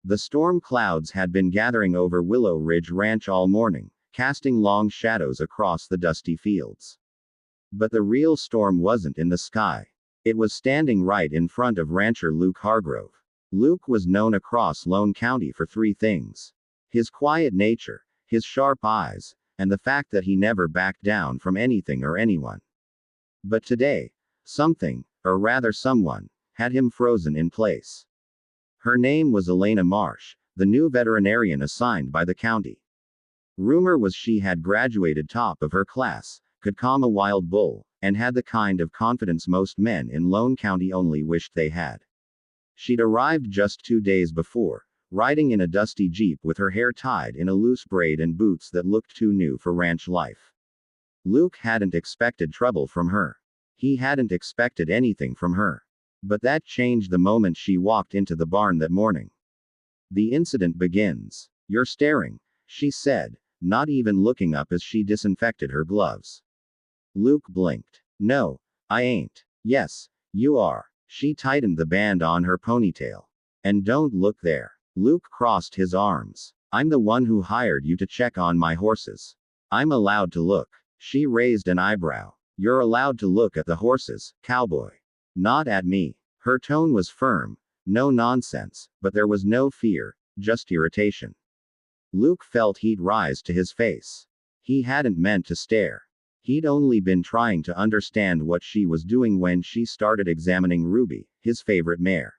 The storm clouds had been gathering over Willow Ridge Ranch all morning, casting long shadows across the dusty fields. But the real storm wasn't in the sky. It was standing right in front of rancher Luke Hargrove. Luke was known across Lone County for three things: his quiet nature, his sharp eyes, and the fact that he never backed down from anything or anyone. But today, something, or rather someone, had him frozen in place. Her name was Elena Marsh, the new veterinarian assigned by the county. Rumor was she had graduated top of her class, could calm a wild bull, and had the kind of confidence most men in Lone County only wished they had. She'd arrived just 2 days before, riding in a dusty Jeep with her hair tied in a loose braid and boots that looked too new for ranch life. Luke hadn't expected trouble from her. He hadn't expected anything from her. But that changed the moment she walked into the barn that morning. The incident begins. "You're staring," she said, not even looking up as she disinfected her gloves. Luke blinked. "No, I ain't." "Yes, you are." She tightened the band on her ponytail. "And don't look there." Luke crossed his arms. "I'm the one who hired you to check on my horses. I'm allowed to look." She raised an eyebrow. "You're allowed to look at the horses, Cowboy. Not at me." Her tone was firm. No nonsense, but there was no fear, just irritation. Luke felt heat rise to his face. He hadn't meant to stare. He'd only been trying to understand what she was doing when she started examining Ruby, his favorite mare.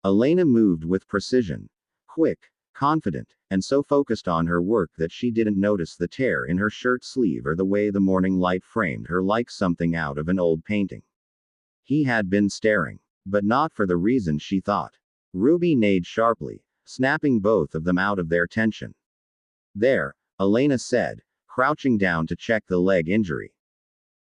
Elena moved with precision. Quick, confident, and so focused on her work that she didn't notice the tear in her shirt sleeve or the way the morning light framed her like something out of an old painting. He had been staring. But not for the reason she thought. Ruby neighed sharply, snapping both of them out of their tension. "There," Elena said, crouching down to check the leg injury.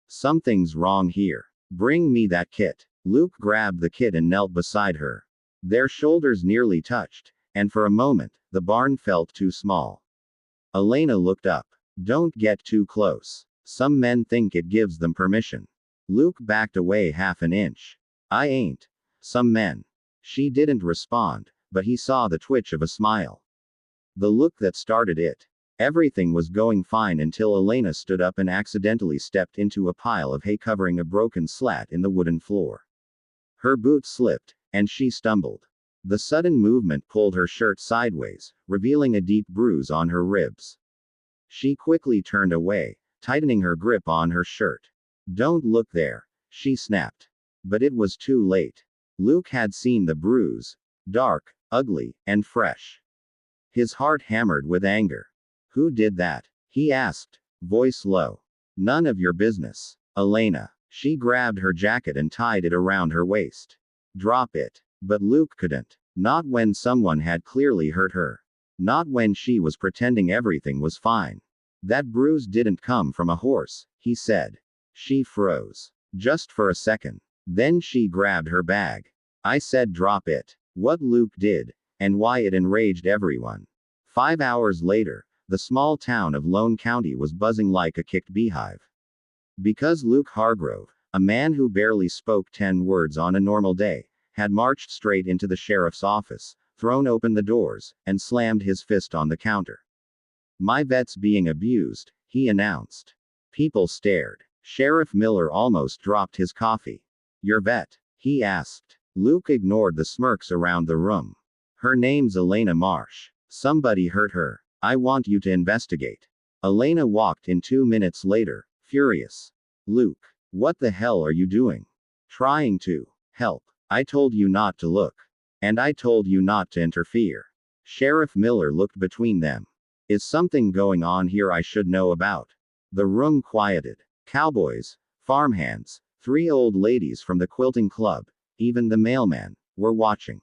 "Something's wrong here. Bring me that kit." Luke grabbed the kit and knelt beside her. Their shoulders nearly touched, and for a moment, the barn felt too small. Elena looked up. "Don't get too close. Some men think it gives them permission." Luke backed away half an inch. "I ain't. Some men." She didn't respond, but he saw the twitch of a smile. The look that started it. Everything was going fine until Elena stood up and accidentally stepped into a pile of hay covering a broken slat in the wooden floor. Her boot slipped, and she stumbled. The sudden movement pulled her shirt sideways, revealing a deep bruise on her ribs. She quickly turned away, tightening her grip on her shirt. "Don't look there," she snapped. But it was too late. Luke had seen the bruise. Dark, ugly, and fresh. His heart hammered with anger. "Who did that?" he asked, voice low. "None of your business, Elena." She grabbed her jacket and tied it around her waist. "Drop it." But Luke couldn't. Not when someone had clearly hurt her. Not when she was pretending everything was fine. "That bruise didn't come from a horse," he said. She froze. Just for a second. Then she grabbed her bag. "I said drop it." What Luke did, and why it enraged everyone. 5 hours later, the small town of Lone County was buzzing like a kicked beehive. Because Luke Hargrove, a man who barely spoke 10 words on a normal day, had marched straight into the sheriff's office, thrown open the doors, and slammed his fist on the counter. "My vet's being abused," he announced. People stared. Sheriff Miller almost dropped his coffee. "Your vet?" he asked. Luke ignored the smirks around the room. "Her name's Elena Marsh. Somebody hurt her. I want you to investigate." Elena walked in 2 minutes later, furious. "Luke, what the hell are you doing?" "Trying to help. I told you not to look. And I told you not to interfere." Sheriff Miller looked between them. "Is something going on here I should know about?" The room quieted. Cowboys, farmhands, 3 old ladies from the quilting club, even the mailman, were watching.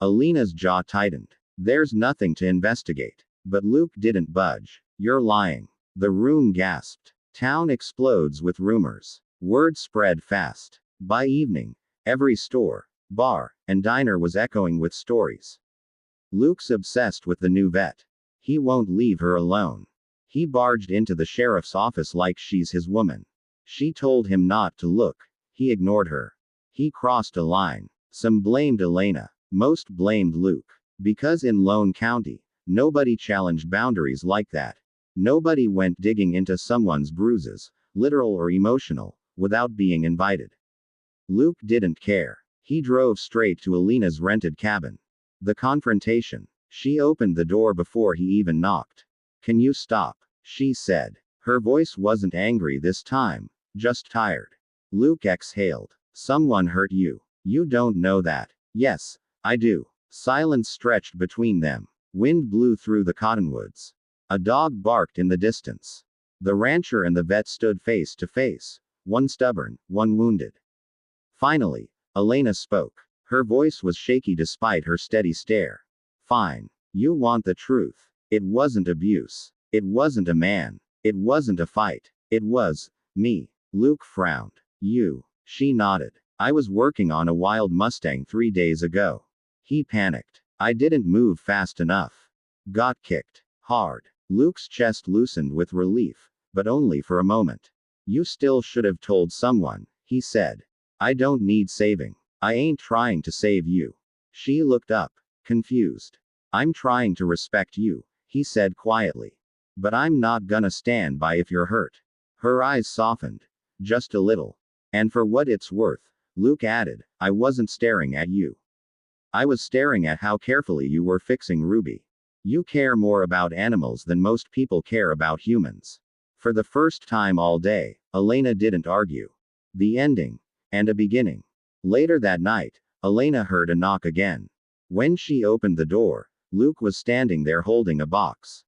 Elena's jaw tightened. "There's nothing to investigate." But Luke didn't budge. "You're lying." The room gasped. Town explodes with rumors. Word spread fast. By evening, every store, bar, and diner was echoing with stories. "Luke's obsessed with the new vet. He won't leave her alone. He barged into the sheriff's office like she's his woman. She told him not to look. He ignored her. He crossed a line." Some blamed Elena. Most blamed Luke. Because in Lone County, nobody challenged boundaries like that. Nobody went digging into someone's bruises, literal or emotional, without being invited. Luke didn't care. He drove straight to Alina's rented cabin. The confrontation. She opened the door before he even knocked. "Can you stop?" she said. Her voice wasn't angry this time, just tired. Luke exhaled. "Someone hurt you. You don't know that." "Yes, I do." Silence stretched between them. Wind blew through the cottonwoods. A dog barked in the distance. The rancher and the vet stood face to face, one stubborn, one wounded. Finally, Elena spoke. Her voice was shaky despite her steady stare. "Fine. You want the truth. It wasn't abuse. It wasn't a man. It wasn't a fight. It was me." Luke frowned. "You?" She nodded. "I was working on a wild Mustang 3 days ago." He panicked. "I didn't move fast enough. Got kicked. Hard." Luke's chest loosened with relief, but only for a moment. "You still should have told someone," he said. "I don't need saving. I ain't trying to save you." She looked up, confused. "I'm trying to respect you," he said quietly. "But I'm not gonna stand by if you're hurt." Her eyes softened. Just a little. "And for what it's worth," Luke added, "I wasn't staring at you. I was staring at how carefully you were fixing Ruby. You care more about animals than most people care about humans." For the first time all day, Elena didn't argue. The ending. And a beginning. Later that night, Elena heard a knock again. When she opened the door, Luke was standing there holding a box.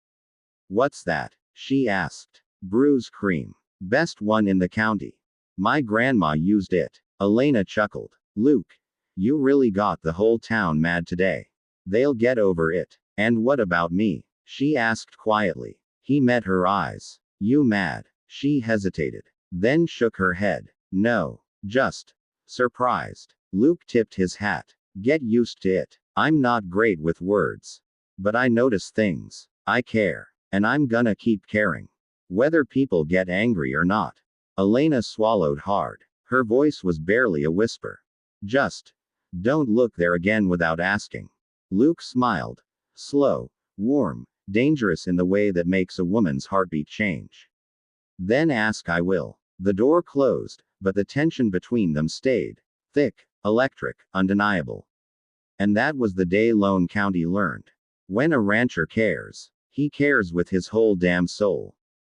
"What's that?" she asked. "Bruise cream. Best one in the county. My grandma used it." Elena chuckled. "Luke, you really got the whole town mad today. They'll get over it." "And what about me?" she asked quietly. He met her eyes. "You mad?" She hesitated, then shook her head. "No. Just surprised." Luke tipped his hat. "Get used to it. I'm not great with words. But I notice things. I care. And I'm gonna keep caring. Whether people get angry or not." Elena swallowed hard. Her voice was barely a whisper. "Just don't look there again without asking." Luke smiled. Slow, warm, dangerous in the way that makes a woman's heartbeat change. "Then ask I will." The door closed, but the tension between them stayed. Thick, electric, undeniable. And that was the day Lone County learned. When a rancher cares, he cares with his whole damn soul.